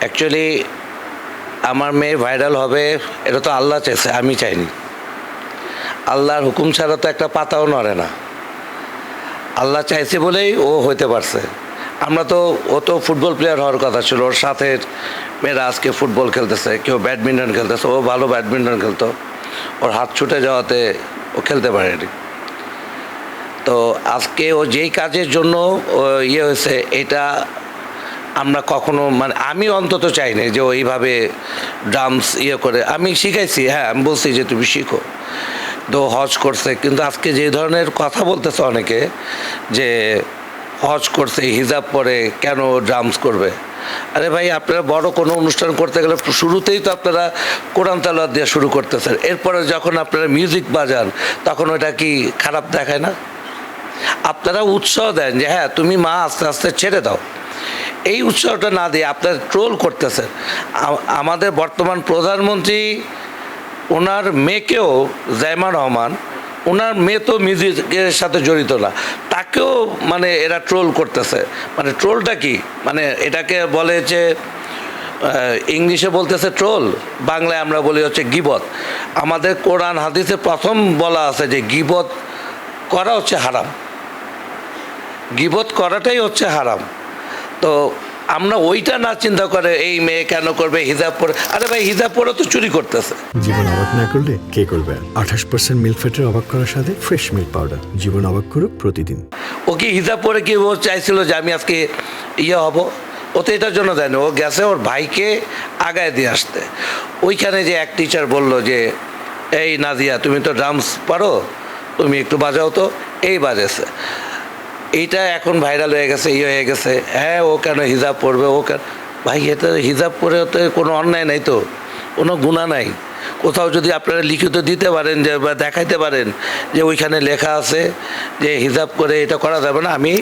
Actually আমার মেয়ে viral হবে এটা তো আল্লাহ চাইছে, আমি চাইনি। আল্লাহর হুকুম ছাড়া তো একটা পাতাও নড়ে না। আল্লাহ চাইছে বলেই ও হইতে পারছে। ও তো ফুটবল প্লেয়ার হওয়ার কথা ছিল, ওর সাথে মেয়েরা আজকে ফুটবল খেলতেছে, কেউ ব্যাডমিন্টন খেলতেছে, ও ভালো ব্যাডমিন্টন খেলতো, ওর হাত ছুটে যাওয়াতে ও খেলতে পারেনি। তো আজকে ও যেই কাজের জন্য ইয়ে হয়েছে, এটা আমরা কখনো মানে আমি অন্তত চাই না যে ওইভাবে ড্রামস ইয়ে করে। আমি শিখাইছি, হ্যাঁ আমি বলছি যে তুমি শিখো। তো হজ করছে, কিন্তু আজকে যে ধরনের কথা বলতেছে অনেকে যে হজ করছে হিজাব পরে কেন ড্রামস করবে। আরে ভাই, আপনারা বড় কোনো অনুষ্ঠান করতে গেলে শুরুতেই তো আপনারা কোরআন তেলাওয়াত দিয়ে শুরু করতেছেন, এরপরে যখন আপনারা মিউজিক বাজান তখন ওটা কি খারাপ দেখায় না? আপনারা উৎসাহ দেন যে হ্যাঁ তুমি মা আস্তে আস্তে ছেড়ে দাও। এই উৎসাহটা না দিয়ে আপনারা ট্রোল করতেছেন। আমাদের বর্তমান প্রধানমন্ত্রী, ওনার মেয়েকেও, জাইমা রহমান, ওনার মেয়ে তো মিউজিকের সাথে জড়িত না, তাকেও মানে এরা ট্রোল করতেছে। মানে ট্রোলটা কি, মানে এটাকে বলে যে ইংলিশে বলতেছে ট্রোল, বাংলায় আমরা বলি হচ্ছে গীবত। আমাদের কোরআন হাদিসে প্রথম বলা আছে যে গীবত করা হচ্ছে হারাম, গীবত করাটাই হচ্ছে হারাম। তো আমরা ওইটা না চিন্তা করে এই মেয়ে কেন করবে হিজাব পরে। আরে ভাই, হিজাব পরে তো চুরি করতেছে। জীবন অবাক না করলে কে করবে? 28% মিল্ক ফ্যাটের অবাক করার সাথে ফ্রেশ মিল্ক পাউডার। জীবন অবাক করুক প্রতিদিন। ও কি হিজাব পরে কি ও চাইছিল যে আমি আজকে ইয়ে হব? ও তো এটার জন্য দেয়নি, ও গেছে ওর ভাইকে আগায় দিয়ে আসতে। ওইখানে যে এক টিচার বলল যে এই নাদিয়া তুমি তো ড্রামস পারো, তুমি একটু বাজাও তো, এই বাজেছে। এইটা এখন ভাইরাল হয়ে গেছে, ইয়ে হয়ে গেছে, হ্যাঁ ও কেন হিজাব পরবে, ও কেন। ভাই, এটা হিজাব পরে তো কোনো অন্যায় নাই, তো কোনো গুনাহ নাই। কোথাও যদি আপনারা লিখিত দিতে পারেন যে বা দেখাইতে পারেন যে ওইখানে লেখা আছে যে হিজাব করে এটা করা যাবে না, আমি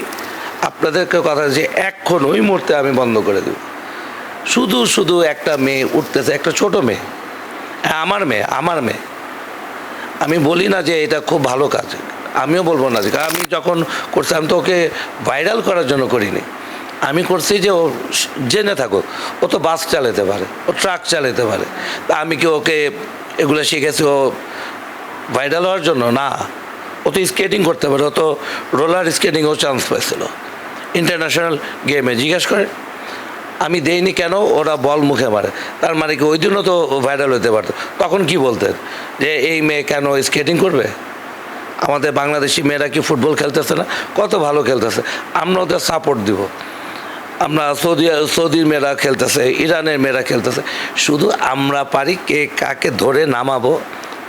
আপনাদেরকে কথা যে এখন ওই মুহূর্তে আমি বন্ধ করে দেব। শুধু শুধু একটা মেয়ে উঠতেছে, একটা ছোট মেয়ে, হ্যাঁ আমার মেয়ে। আমি বলি না যে এটা খুব ভালো কাজ, আমিও বলবো না যে, কারণ আমি যখন করছি আমি তো ওকে ভাইরাল করার জন্য করিনি। আমি করছি যে ও জেনে থাকুক, ও তো বাস চালাতে পারে, ও ট্রাক চালাতে পারে, তা আমি কি ওকে এগুলো শিখেছি ও ভাইরাল হওয়ার জন্য? না, ও তো স্কেটিং করতে পারে, ও তো রোলার স্কেটিংও চান্স পাইছিল ইন্টারন্যাশনাল গেমে। জিজ্ঞেস করে আমি দেইনি কেন, ওরা বল মুখে মারে। তার মানে কি ওই জন্য তো ভাইরাল হতে পারতো। তখন কি বলতেন যে এই মেয়ে কেন স্কেটিং করবে? আমাদের বাংলাদেশি মেয়েরা কি ফুটবল খেলতেছে না? কত ভালো খেলতেছে, আমরা ওদের সাপোর্ট দিব। আমরা সৌদির মেয়েরা খেলতেছে, ইরানের মেয়েরা খেলতেছে। শুধু আমরা পারি কে কাকে ধরে নামাবো,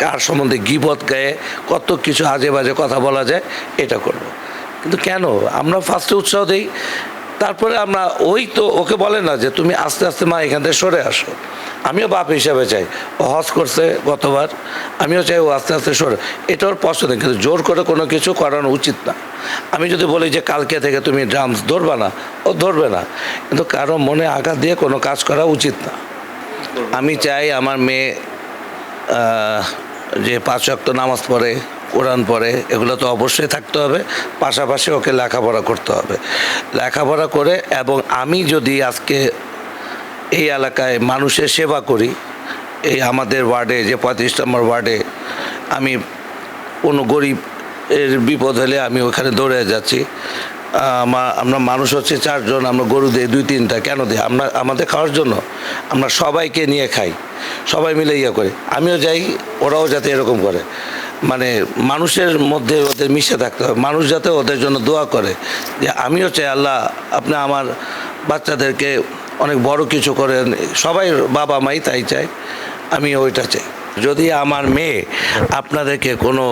কার সম্বন্ধে গীবত গায়ে কত কিছু আজে বাজে কথা বলা যায়, এটা করব। কিন্তু কেন আমরা ফার্স্টে উৎসাহ দিই, তারপরে আমরা ওই তো ওকে বলে না যে তুমি আস্তে আস্তে মা এখান থেকে সরে আসো। আমিও বাপ হিসাবে চাই, ও হজ করছে গতবার, আমিও চাই ও আস্তে আস্তে সরে। এটা ওর পছন্দ, কিন্তু জোর করে কোনো কিছু করানো উচিত না। আমি যদি বলি যে কালকে থেকে তুমি ড্রামস ধরবা না, ও ধরবে না, কিন্তু কারো মনে আঘাত দিয়ে কোনো কাজ করা উচিত না। আমি চাই আমার মেয়ে যে 5 ওয়াক্ত নামাজ পড়ে, কোরআন পড়ে, এগুলো তো অবশ্যই থাকতে হবে। পাশাপাশি ওকে লেখাপড়া করতে হবে, লেখাপড়া করে। এবং আমি যদি আজকে এই এলাকায় মানুষের সেবা করি, এই আমাদের ওয়ার্ডে যে 35 নম্বর ওয়ার্ডে আমি কোনো গরিব এর বিপদ হলে আমি ওখানে দৌড়ে যাচ্ছি। আমরা মানুষ হচ্ছে 4 জন, আমরা গরু দিই 2-3টা, কেন দিই? আমরা আমাদের খাওয়ার জন্য। আমরা সবাইকে নিয়ে খাই, সবাই মিলে ইয়ে করি। আমিও যাই, ওরাও যাতে এরকম করে, মানে মানুষের মধ্যে ওদের মিশে থাকতে হবে। মানুষ যাতে ওদের জন্য দোয়া করে যে আমিও চাই আল্লাহ আপনি আমার বাচ্চাদেরকে অনেক বড় কিছু করেন। সবাই বাবা মাই তাই চায়, আমি ওইটা চাই। যদি আমার মেয়ে আপনাদেরকে কোনো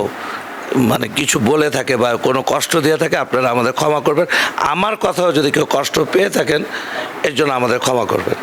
মানে কিছু বলে থাকে বা কোনো কষ্ট দিয়ে থাকে, আপনারা আমাদের ক্ষমা করবেন। আমার কথাও যদি কেউ কষ্ট পেয়ে থাকেন, এর জন্য আমাদের ক্ষমা করবেন।